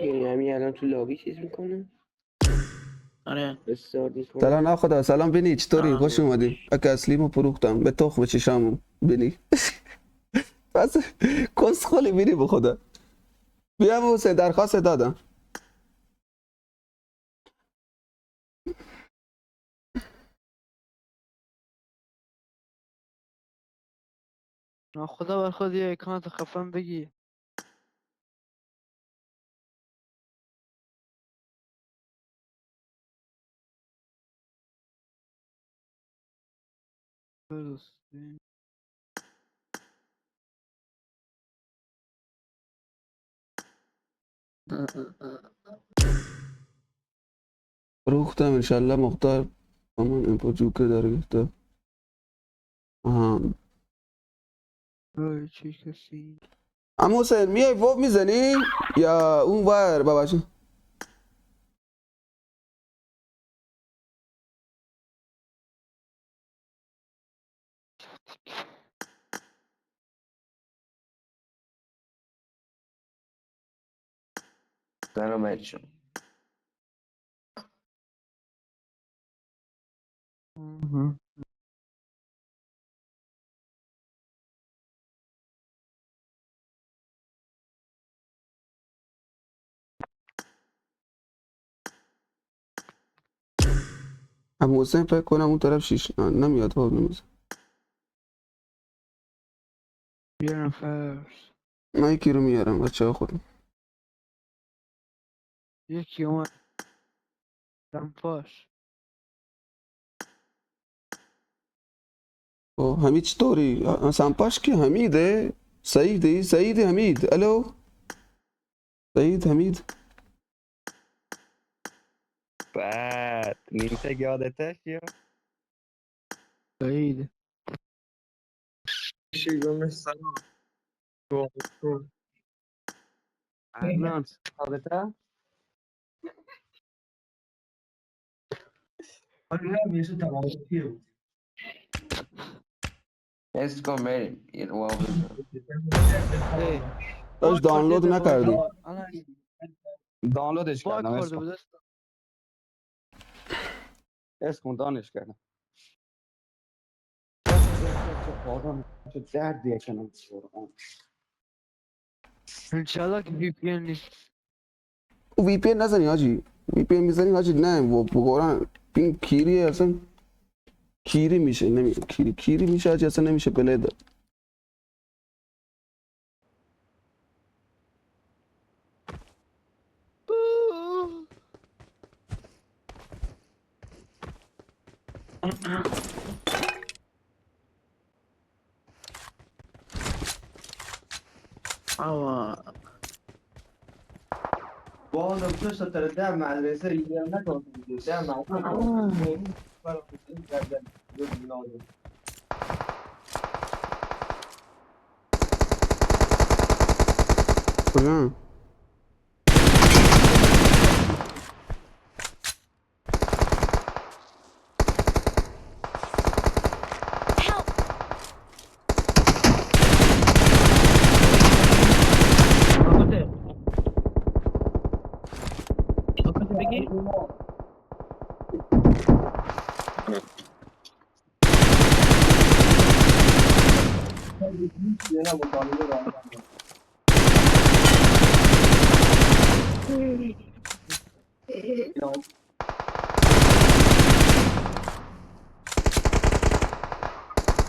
یعنی همین الان تو لابی چیز میکنه آره استارت میکنه. سلام نخدا سلام بینی چطوری سلام. خوش اومدیم اگه اصلیمو فروختم به تخم چشامو بینی بس کس خالی بینی به خدا بیا حسین درخواست دادم خدا بر خود یه اکانت خفن بگی. فروختم انشالله مختار امان این جوکر داره گفته آها چه کسی اما حسین میای وو میزنی یا اون ور باباجون سلام بچه‌ها. اما حسین فکر کنم اون طرف شیش نمیاد وو نمیزن بیارم فرش من یکی رو میارم بچه ها خودم یکی اومد دمپاش حمید چطوری؟ سمپاش که حمیده؟ سعیدی؟ سعید حمید الو سعید حمید بعد نیمتک یادتش یا سعید شیگم سلام الان یادته آره همیشه تمامیه بود حس کن بریم یه رو بزن داشت دانلود نکردی دانلودش باگ کردم خورده اسم بود. اسم دانش کردم آدم چه دردیه کنم انشالله که وی پی ان نیست. وی پی نزنی حاجی وی پی میزنی حاجی نه و بقرآن این کیری اصلا کیری میشه نمیشه کیری میشه حاجی اصلا نمیشه پلی داد آوا بالا پشت تر ده مدرسه یه نکنم ده مدرسه کجا آقا بگی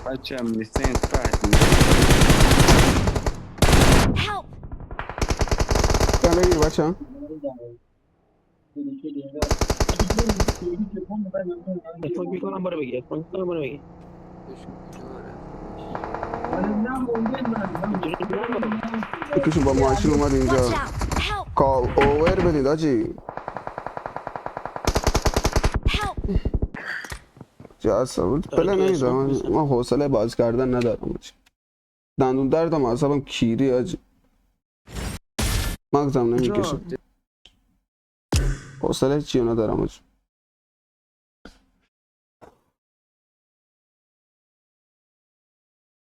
بچه هم لیسنس فهد کم بگیر بچه هم اسمک میکنم برو بگی اسمک میکنم برو بگی یکیشون با ماشین اومد اینجا کال اوور بدید حاجی جاسا بود پله تو نمیدم اسمک بزن من حوصله باز کردن ندارم حاجی دندون دردم اعصابم کیری حاجی مغزم نمیکشه جان حوصله چی ندارم حاجی